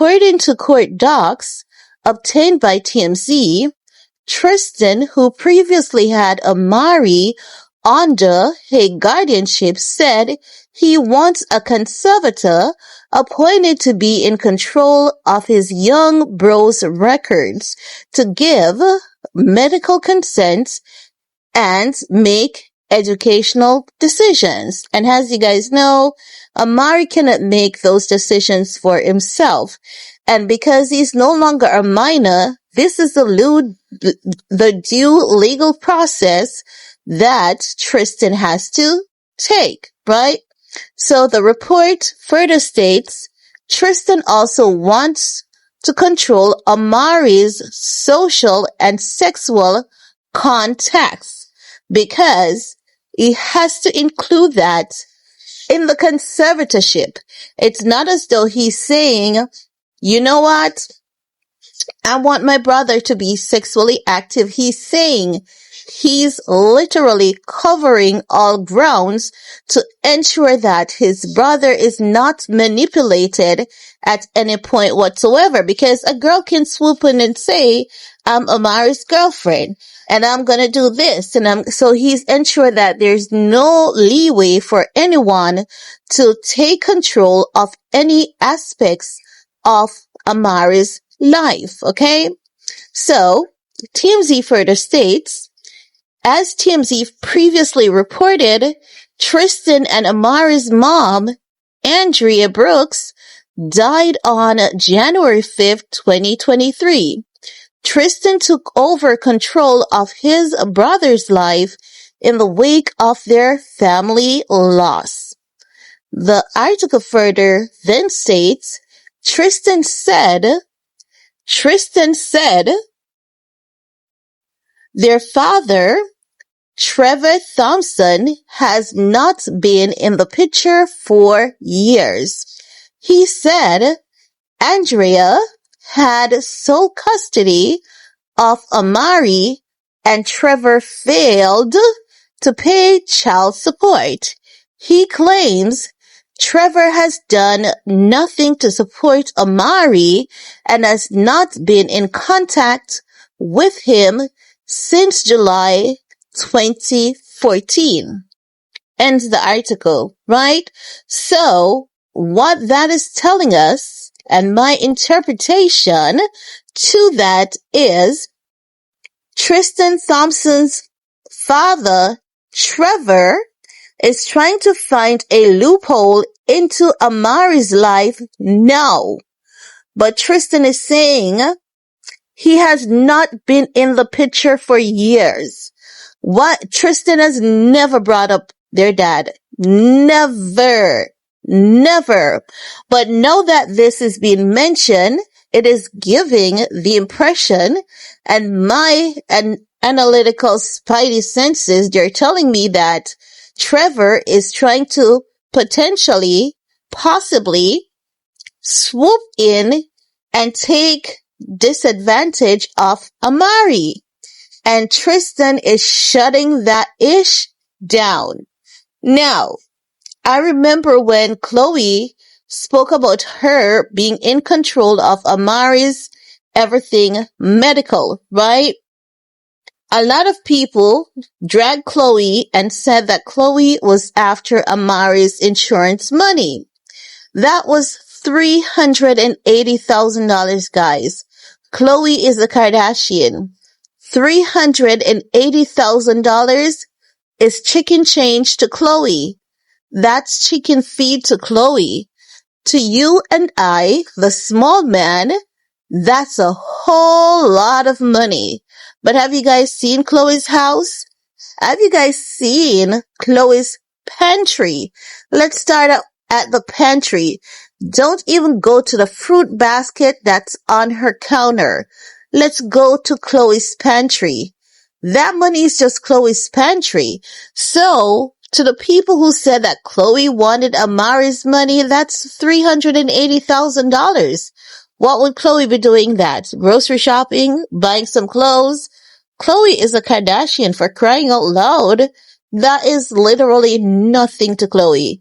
according to court docs obtained by TMZ, Tristan, who previously had Amari under his guardianship, said he wants a conservator appointed to be in control of his young bro's records to give medical consent and make educational decisions. And as you guys know, Amari cannot make those decisions for himself. And because he's no longer a minor, this is the due legal process that Tristan has to take, right? So the report further states, Tristan also wants to control Amari's social and sexual contacts because he has to include that in the conservatorship. It's not as though he's saying, you know what? I want my brother to be sexually active. He's saying he's literally covering all grounds to ensure that his brother is not manipulated at any point whatsoever, because a girl can swoop in and say, I'm Amari's girlfriend and I'm going to do this. So he's ensured that there's no leeway for anyone to take control of any aspects of Amari's life. Okay. So TMZ further states, as TMZ previously reported, Tristan and Amari's mom, Andrea Brooks, died on January 5th, 2023. Tristan took over control of his brother's life in the wake of their family loss. The article further then states, Tristan said, their father, Trevor Thompson, has not been in the picture for years. He said Andrea had sole custody of Amari and Trevor failed to pay child support. He claims Trevor has done nothing to support Amari and has not been in contact with him since July 2014. Ends the article, right? So what that is telling us, and my interpretation to that, is Tristan Thompson's father, Trevor, is trying to find a loophole into Amari's life now. But Tristan is saying he has not been in the picture for years. Tristan has never brought up their dad. Never. But now that this is being mentioned, it is giving the impression, and my analytical spidey senses, they're telling me that Trevor is trying to possibly swoop in and take disadvantage of Amari. And Tristan is shutting that ish down. Now, I remember when Chloe spoke about her being in control of Amari's everything medical, right? A lot of people dragged Chloe and said that Chloe was after Amari's insurance money. That was $380,000, guys. Chloe is a Kardashian. $380,000 is chicken change to Chloe. That's chicken feed to Chloe. To you and I, the small man, that's a whole lot of money. But have you guys seen Chloe's house? Have you guys seen Chloe's pantry? Let's start out at the pantry. Don't even go to the fruit basket that's on her counter. Let's go to Chloe's pantry. That money is just Chloe's pantry. So, to the people who said that Chloe wanted Amari's money, that's $380,000. What would Chloe be doing that? Grocery shopping? Buying some clothes? Chloe is a Kardashian, for crying out loud. That is literally nothing to Chloe.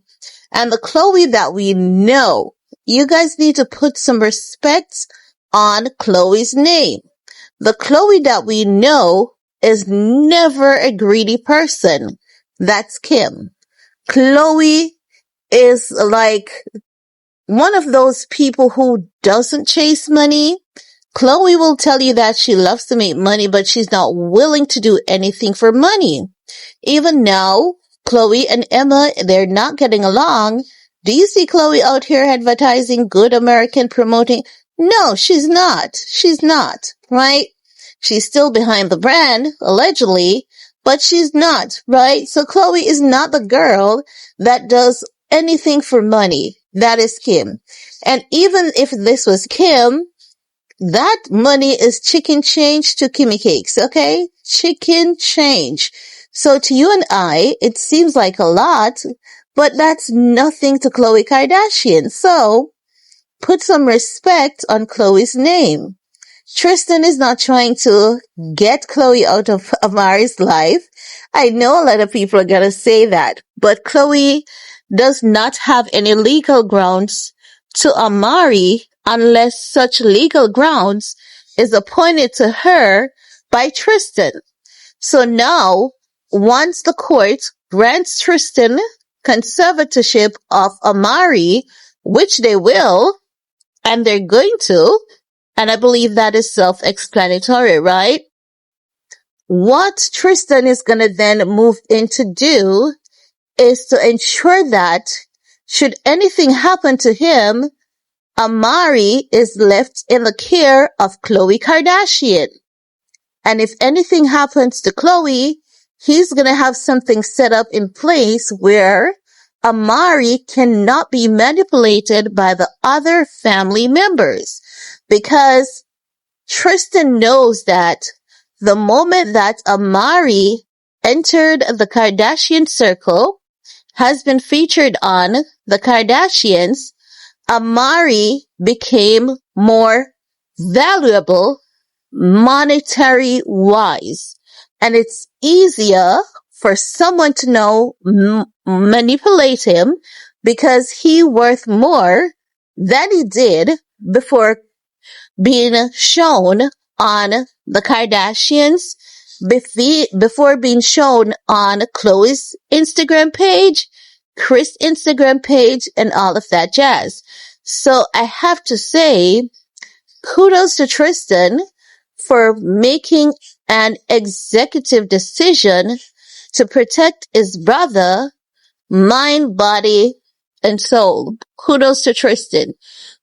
And the Chloe that we know you guys need to put some respect on Chloe's name. The Chloe that we know is never a greedy person. That's Kim. Chloe is like one of those people who doesn't chase money. Chloe will tell you that she loves to make money, but she's not willing to do anything for money. Even now, Chloe and Emma, they're not getting along. Do you see Chloe out here advertising Good American, promoting? No, she's not. She's not, right? She's still behind the brand, allegedly, but she's not, right? So Chloe is not the girl that does anything for money. That is Kim. And even if this was Kim, that money is chicken change to Kimmy Cakes, okay? Chicken change. So to you and I, it seems like a lot, but that's nothing to Khloe Kardashian. So put some respect on Khloe's name. Tristan is not trying to get Khloe out of Amari's life. I know a lot of people are going to say that, but Khloe does not have any legal grounds to Amari unless such legal grounds is appointed to her by Tristan. So now, once the court grants Tristan conservatorship of Amari, which they will, and they're going to, and I believe that is self-explanatory, right? What Tristan is going to then move in to do is to ensure that should anything happen to him, Amari is left in the care of Khloe Kardashian. And if anything happens to Khloe, he's going to have something set up in place where Amari cannot be manipulated by the other family members. Because Tristan knows that the moment that Amari entered the Kardashian circle, has been featured on the Kardashians, Amari became more valuable monetary wise. And it's easier for someone to know manipulate him because he worth more than he did before being shown on the Kardashians, before being shown on Khloe's Instagram page, Kris' Instagram page, and all of that jazz. So I have to say, kudos to Tristan for making an executive decision to protect his brother, mind, body, and soul. Kudos to Tristan.